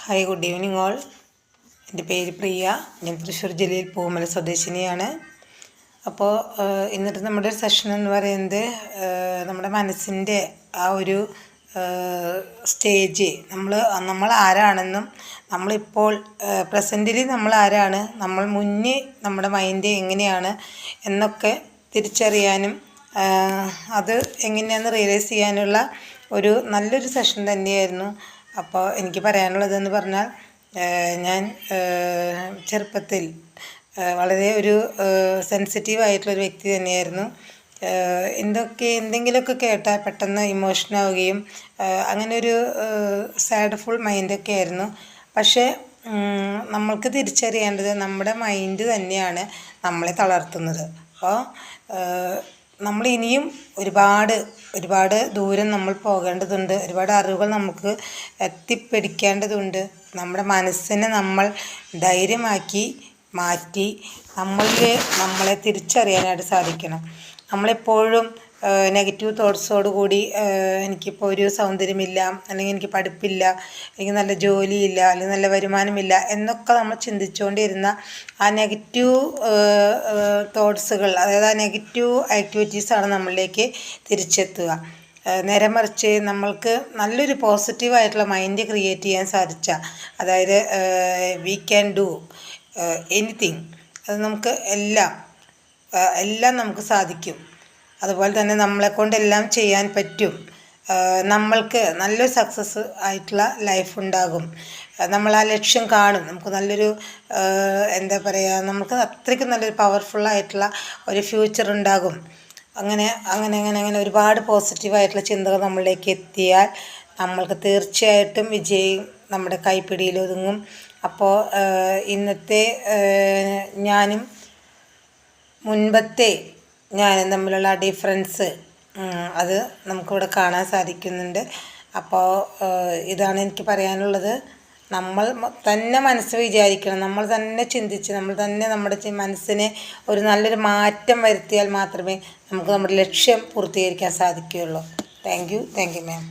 Hi, good evening all. എൻ്റെ പേര് പ്രിയ. ഞാൻ തൃശ്ശൂർ ജില്ലയിൽ പൂമല സ്വദേശിനിയാണ്. അപ്പോൾ ഇന്നത്തെ നമ്മുടെ ഒരു സെഷൻ എന്ന് പറയുന്നത് നമ്മുടെ മനസ്സിൻ്റെ ആ ഒരു സ്റ്റേജ്, നമ്മൾ ആരാണെന്നും നമ്മളിപ്പോൾ പ്രസൻറ്റിൽ നമ്മൾ ആരാണ്, നമ്മൾ മുന്നേ നമ്മുടെ മൈൻഡ് എങ്ങനെയാണ് എന്നൊക്കെ തിരിച്ചറിയാനും അത് എങ്ങനെയാണെന്ന് റിയലൈസ് ചെയ്യാനുള്ള ഒരു നല്ലൊരു സെഷൻ തന്നെയായിരുന്നു. അപ്പോൾ എനിക്ക് പറയാനുള്ളതെന്ന് പറഞ്ഞാൽ, ഞാൻ ചെറുപ്പത്തിൽ വളരെ ഒരു സെൻസിറ്റീവായിട്ടുള്ളൊരു വ്യക്തി തന്നെയായിരുന്നു. എന്തെങ്കിലുമൊക്കെ കേട്ടാൽ പെട്ടെന്ന് ഇമോഷനാവുകയും അങ്ങനെ ഒരു സാഡ്ഫുൾ മൈൻഡൊക്കെ ആയിരുന്നു. പക്ഷേ നമ്മൾക്ക് തിരിച്ചറിയേണ്ടത് നമ്മുടെ മൈൻഡ് തന്നെയാണ് നമ്മളെ തളർത്തുന്നത്. അപ്പോൾ നമ്മൾ ഇനിയും ഒരുപാട് ദൂരം നമ്മൾ പോകേണ്ടതുണ്ട്. ഒരുപാട് അറിവുകൾ നമുക്ക് എത്തിപ്പിടിക്കേണ്ടതുണ്ട്. നമ്മുടെ മനസ്സിനെ നമ്മൾ ധൈര്യമാക്കി മാറ്റി നമ്മളെ തിരിച്ചറിയാനായിട്ട് സാധിക്കണം. നമ്മളെപ്പോഴും നെഗറ്റീവ് തോട്ട്സോട് കൂടി എനിക്കിപ്പോൾ ഒരു സൗന്ദര്യമില്ല, അല്ലെങ്കിൽ എനിക്ക് പഠിപ്പില്ല, എനിക്ക് നല്ല ജോലിയില്ല, അല്ലെങ്കിൽ നല്ല വരുമാനമില്ല എന്നൊക്കെ നമ്മൾ ചിന്തിച്ചുകൊണ്ടിരുന്ന ആ നെഗറ്റീവ് തോട്ട്സുകൾ, അതായത് ആ നെഗറ്റീവ് ആക്ടിവിറ്റീസാണ് നമ്മളിലേക്ക് തിരിച്ചെത്തുക. നേരെ മറിച്ച് നമ്മൾക്ക് നല്ലൊരു പോസിറ്റീവായിട്ടുള്ള മൈൻഡ് ക്രിയേറ്റ് ചെയ്യാൻ സാധിച്ചാൽ, അതായത് വി ക്യാൻ ഡു എനിത്തിങ്, അത് നമുക്ക് എല്ലാം നമുക്ക് സാധിക്കും. അതുപോലെ തന്നെ നമ്മളെക്കൊണ്ട് എല്ലാം ചെയ്യാൻ പറ്റും. നമ്മൾക്ക് നല്ലൊരു സക്സസ് ആയിട്ടുള്ള ലൈഫ് ഉണ്ടാകും. നമ്മൾ ആ ലക്ഷ്യം കാണും. നമുക്ക് നല്ലൊരു എന്താ പറയുക, നമുക്ക് അത്രയ്ക്കും നല്ലൊരു പവർഫുള്ളായിട്ടുള്ള ഒരു ഫ്യൂച്ചർ ഉണ്ടാകും. അങ്ങനെ ഒരുപാട് പോസിറ്റീവായിട്ടുള്ള ചിന്തകൾ നമ്മളിലേക്ക് എത്തിയാൽ നമ്മൾക്ക് തീർച്ചയായിട്ടും വിജയം നമ്മുടെ കൈപ്പിടിയിൽ ഒതുങ്ങും. അപ്പോൾ ഇന്നത്തെ ഞാനും മുൻപത്തെ ഞാനും തമ്മിലുള്ള ഡിഫറൻസ് അത് നമുക്കിവിടെ കാണാൻ സാധിക്കുന്നുണ്ട്. അപ്പോൾ ഇതാണ് എനിക്ക് പറയാനുള്ളത്. നമ്മൾ തന്നെ മനസ്സ് വിചാരിക്കണം, നമ്മൾ തന്നെ ചിന്തിച്ച്, നമ്മൾ തന്നെ നമ്മുടെ മനസ്സിനെ ഒരു നല്ലൊരു മാറ്റം വരുത്തിയാൽ മാത്രമേ നമുക്ക് നമ്മുടെ ലക്ഷ്യം പൂർത്തീകരിക്കാൻ സാധിക്കുകയുള്ളൂ. Thank you ma'am.